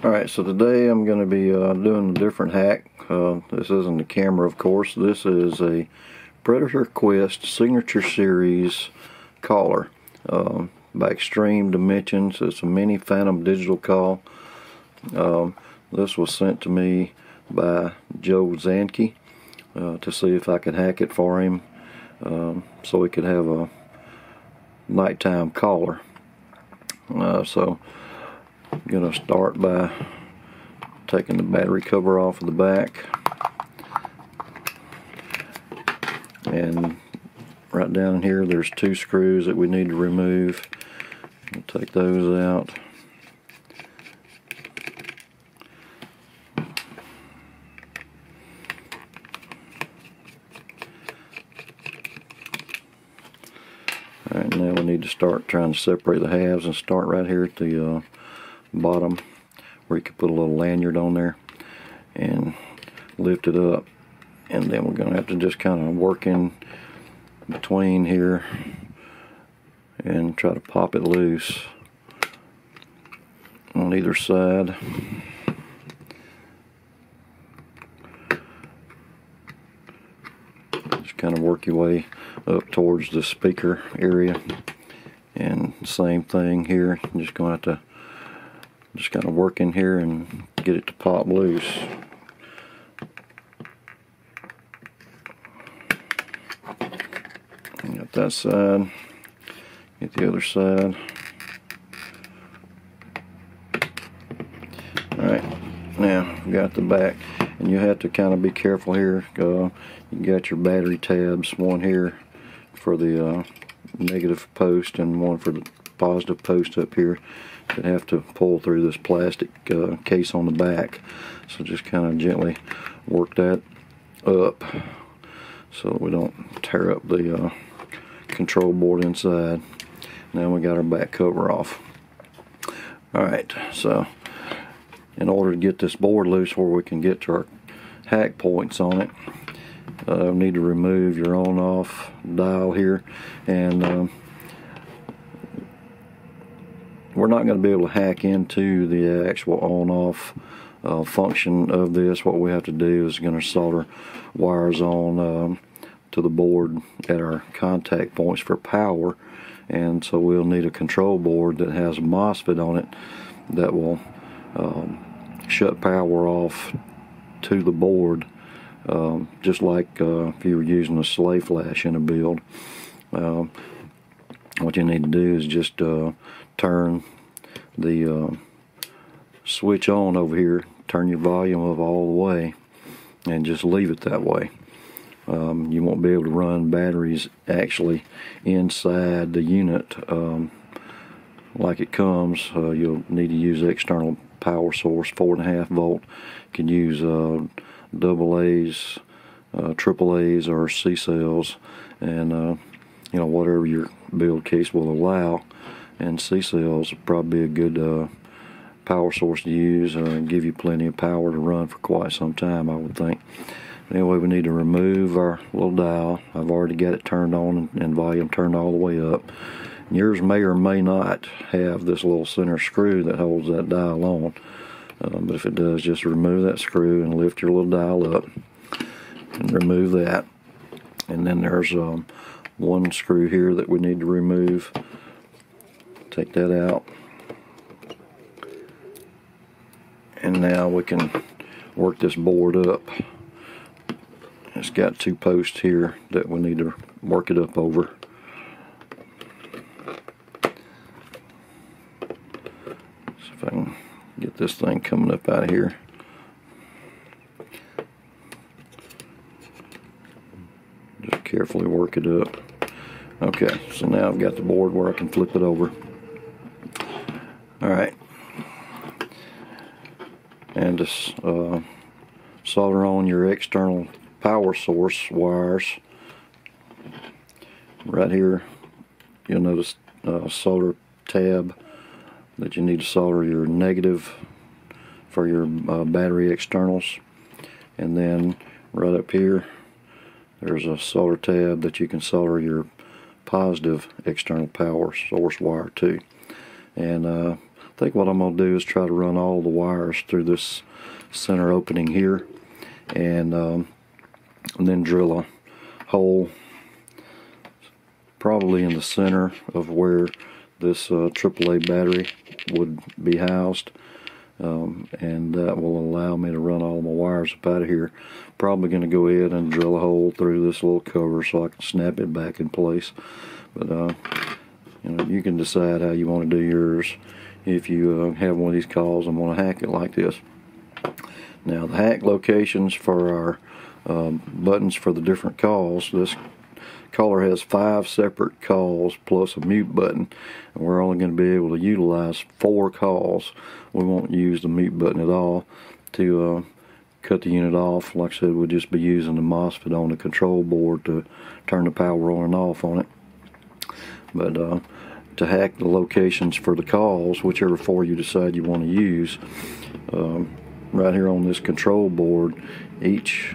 Alright, so today I'm going to be doing a different hack. This isn't a camera, of course. This is a Predator Quest Signature Series collar by Extreme Dimensions. It's a mini Phantom digital call. This was sent to me by Joe Zanke to see if I could hack it for him so he could have a nighttime collar. So I'm going to start by taking the battery cover off of the back, and right down here there's two screws that we need to remove. We'll take those out. Alright, now we need to start trying to separate the halves, and start right here at the bottom where you can put a little lanyard on there and lift it up, and then we're going to have to just kind of work in between here and try to pop it loose on either side. Just kind of work your way up towards the speaker area, and same thing here. I'm just going to have to just kind of work in here and get it to pop loose. Got that side, get the other side. Alright, now we got the back, and you have to kind of be careful here. You got your battery tabs, one here for the negative post and one for the positive post up here, that have to pull through this plastic case on the back. So just kind of gently work that up so that we don't tear up the control board inside. Now we got our back cover off. Alright, so in order to get this board loose where we can get to our hack points on it, we need to remove your on-off dial here, and we're not going to be able to hack into the actual on-off function of this. What we have to do is going to solder wires on to the board at our contact points for power, and so we'll need a control board that has a MOSFET on it that will shut power off to the board, just like if you were using a slave flash in a build. What you need to do is just turn the switch on over here, turn your volume up all the way, and just leave it that way. You won't be able to run batteries actually inside the unit like it comes. You'll need to use external power source, 4.5 volt. You can use AA's, AAA's, or C cells, and you know, whatever your build case will allow. And C cells would probably be a good power source to use, and give you plenty of power to run for quite some time, I would think. Anyway, we need to remove our little dial. I've already got it turned on and volume turned all the way up. Yours may or may not have this little center screw that holds that dial on, but if it does, just remove that screw and lift your little dial up and remove that. And then there's one screw here that we need to remove. Take that out, and now we can work this board up. It's got two posts here that we need to work it up over. See if I can get this thing coming up out of here. Just carefully work it up. Okay, so now I've got the board where I can flip it over. Alright, and just solder on your external power source wires. Right here you'll notice a solder tab that you need to solder your negative for your battery externals, and then right up here there's a solder tab that you can solder your positive external power source wire to. And think what I'm going to do is try to run all the wires through this center opening here, and then drill a hole probably in the center of where this AAA battery would be housed, and that will allow me to run all my wires up out of here. Probably going to go ahead and drill a hole through this little cover so I can snap it back in place. But you know, you can decide how you want to do yours if you have one of these calls and want to hack it like this. Now, the hack locations for our buttons for the different calls. This caller has 5 separate calls plus a mute button, and we're only going to be able to utilize 4 calls. We won't use the mute button at all to cut the unit off. Like I said, we'll just be using the MOSFET on the control board to turn the power on and off on it. But to hack the locations for the calls, whichever 4 you decide you want to use, right here on this control board, each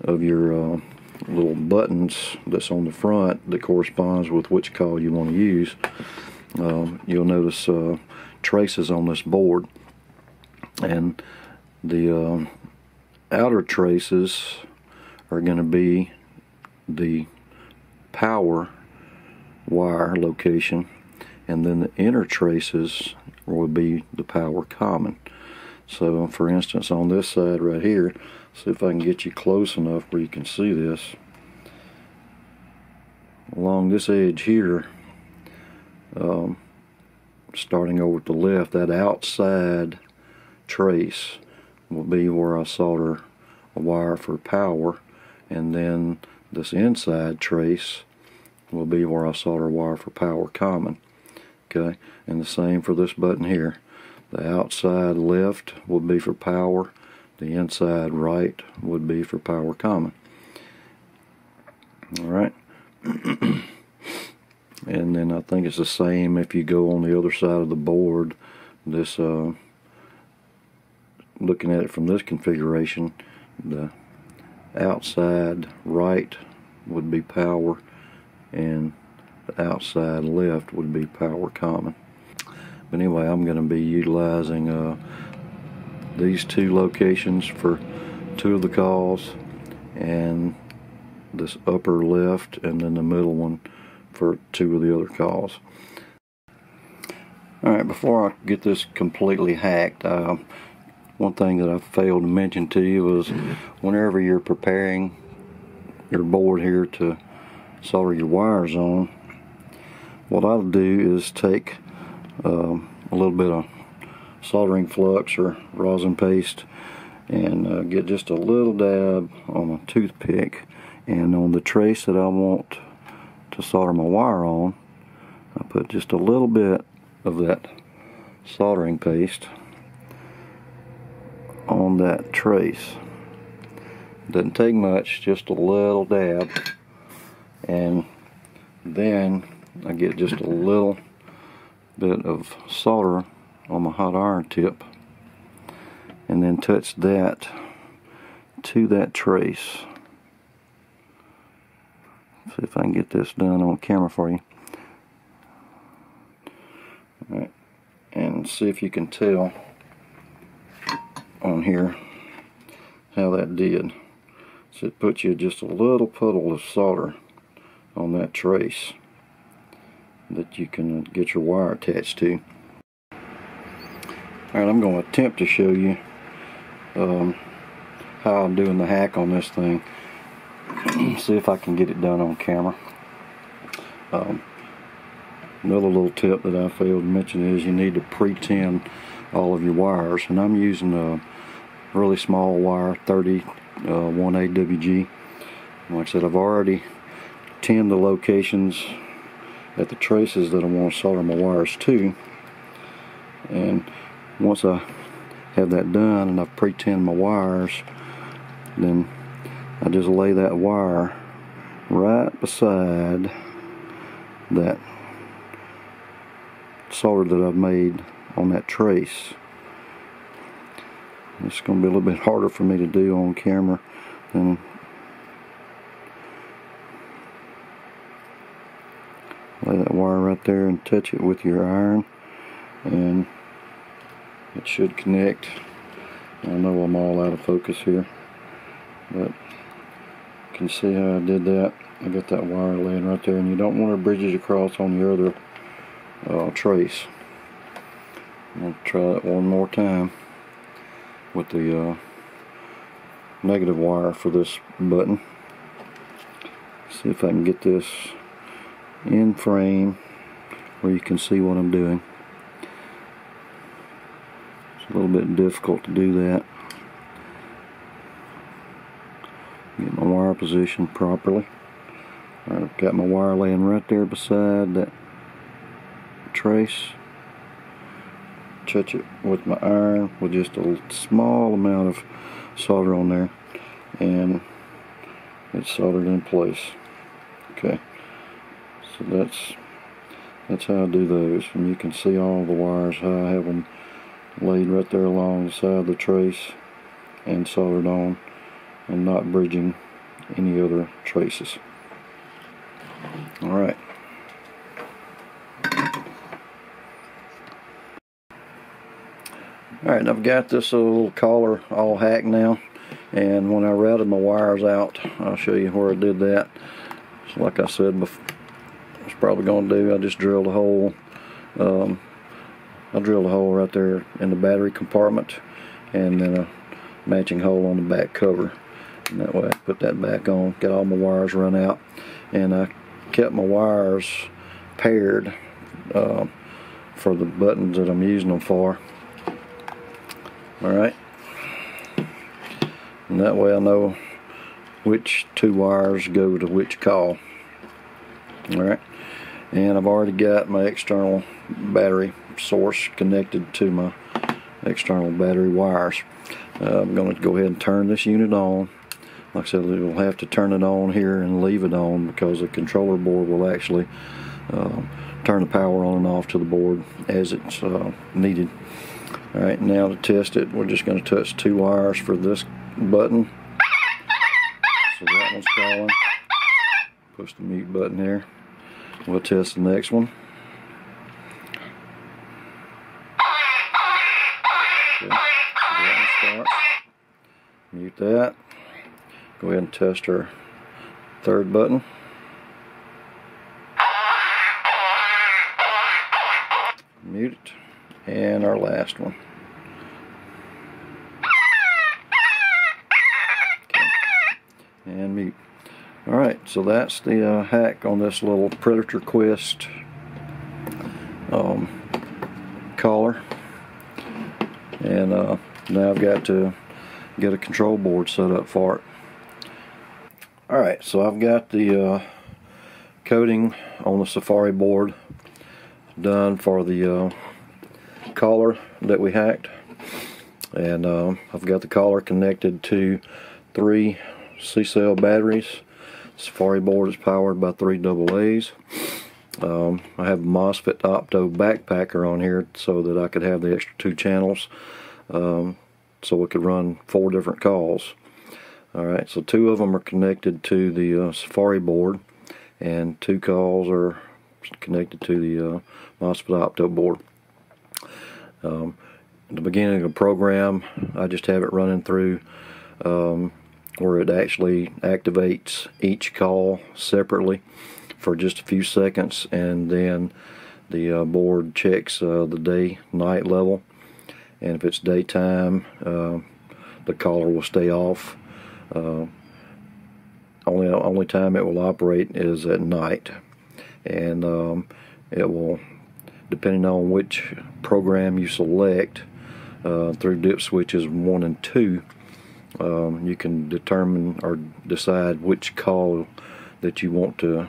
of your little buttons that's on the front that corresponds with which call you want to use, you'll notice traces on this board, and the outer traces are going to be the power wire location, and then the inner traces will be the power common. So for instance, on this side right here, see if I can get you close enough where you can see this. Along this edge here, starting over to the left, that outside trace will be where I solder a wire for power, and then this inside trace will be where I solder a wire for power common. Okay, and the same for this button here. The outside left would be for power, the inside right would be for power common. Alright. And then I think it's the same if you go on the other side of the board. This looking at it from this configuration, the outside right would be power, and the outside left would be power common. But anyway, I'm going to be utilizing these 2 locations for 2 of the calls, and this upper left and then the middle one for 2 of the other calls. Alright, before I get this completely hacked, one thing that I failed to mention to you was whenever you're preparing your board here to solder your wires on, what I'll do is take a little bit of soldering flux or rosin paste and get just a little dab on a toothpick, and on the trace that I want to solder my wire on, I put just a little bit of that soldering paste on that trace. Doesn't take much, just a little dab, and then I get just a little bit of solder on my hot iron tip, and then touch that to that trace. See if I can get this done on camera for you. Alright, and see if you can tell on here how that did. So it puts you just a little puddle of solder on that trace that you can get your wire attached to. Alright, I'm going to attempt to show you how I'm doing the hack on this thing. See if I can get it done on camera. Another little tip that I failed to mention is you need to pre-tin all of your wires, and I'm using a really small wire, 30 1AWG. Like I said, I've already tinned the locations at the traces that I want to solder my wires to, and once I have that done and I've pre-tinned my wires, then I just lay that wire right beside that solder that I've made on that trace. It's going to be a little bit harder for me to do on camera than lay that wire right there and touch it with your iron, and it should connect. I know I'm all out of focus here, but you can see how I did that. I got that wire laying right there, and you don't want to bridge it across on your other trace. I'm going to try that one more time with the negative wire for this button. See if I can get this in frame where you can see what I'm doing. It's a little bit difficult to do that. Get my wire positioned properly. Alright, I've got my wire laying right there beside that trace. Touch it with my iron with just a small amount of solder on there, and it's soldered in place. Okay, so that's how I do those, and you can see all the wires, how I have them laid right there along the side of the trace and soldered on, and not bridging any other traces. Alright. Alright, I've got this little collar all hacked now, and when I routed my wires out, I'll show you where I did that. So like I said before, I was probably going to do, I just drilled a hole. I drilled a hole right there in the battery compartment, and then a matching hole on the back cover. And that way I put that back on, got all my wires run out, and I kept my wires paired for the buttons that I'm using them for. Alright, and that way I know which two wires go to which call. Alright, and I've already got my external battery source connected to my external battery wires. I'm going to go ahead and turn this unit on. Like I said, we'll have to turn it on here and leave it on, because the controller board will actually turn the power on and off to the board as it's needed. Alright, now to test it, we're just going to touch two wires for this button. So that one's calling. Push the mute button here. We'll test the next one. Okay, so that one starts. Mute that. Go ahead and test our third button. Mute it. And our last one. Okay. And mute. Alright, so that's the hack on this little Predator Quest collar. And now I've got to get a control board set up for it. Alright, so I've got the coating on the Safari board done for the collar that we hacked, and I've got the collar connected to 3 C-cell batteries. Safari board is powered by 3 AA's. I have a MOSFET Opto backpacker on here so that I could have the extra 2 channels, so it could run 4 different calls. Alright, so 2 of them are connected to the Safari board, and 2 calls are connected to the MOSFET Opto board. At the beginning of the program, I just have it running through where it actually activates each call separately for just a few seconds, and then the board checks the day-night level, and if it's daytime, the collar will stay off. Only time it will operate is at night, and it will, depending on which program you select through dip switches 1 and 2, you can determine or decide which call that you want to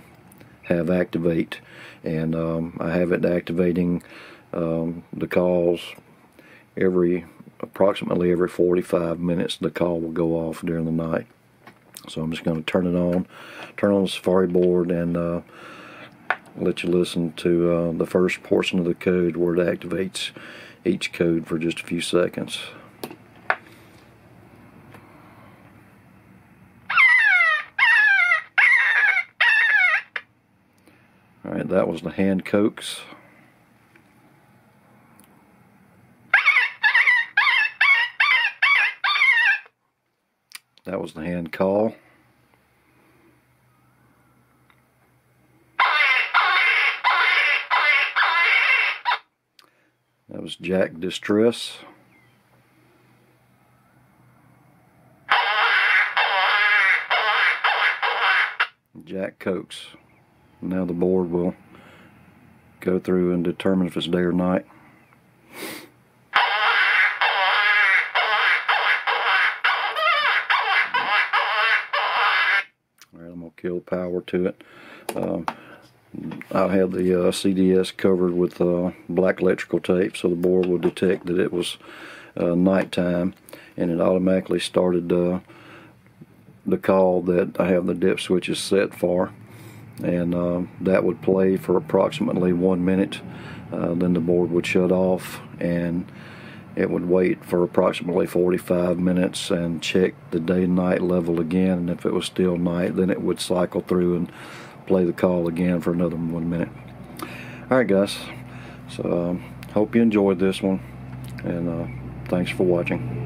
have activate, and I have it activating the calls approximately every 45 minutes. The call will go off during the night. So I'm just going to turn on the Safari board, and let you listen to the first portion of the code where it activates each code for just a few seconds. Alright, that was the hand coax. That was the hand call. That was Jack Distress. Jack Coax. Now the board will go through and determine if it's day or night. Alright, I'm going to kill power to it. I had the CDS covered with black electrical tape, so the board would detect that it was nighttime, and it automatically started the call that I have the dip switches set for, and that would play for approximately 1 minute. Then the board would shut off, and it would wait for approximately 45 minutes and check the day-night level again, and if it was still night, then it would cycle through and play the call again for another 1 minute. Alright guys, so hope you enjoyed this one, and thanks for watching.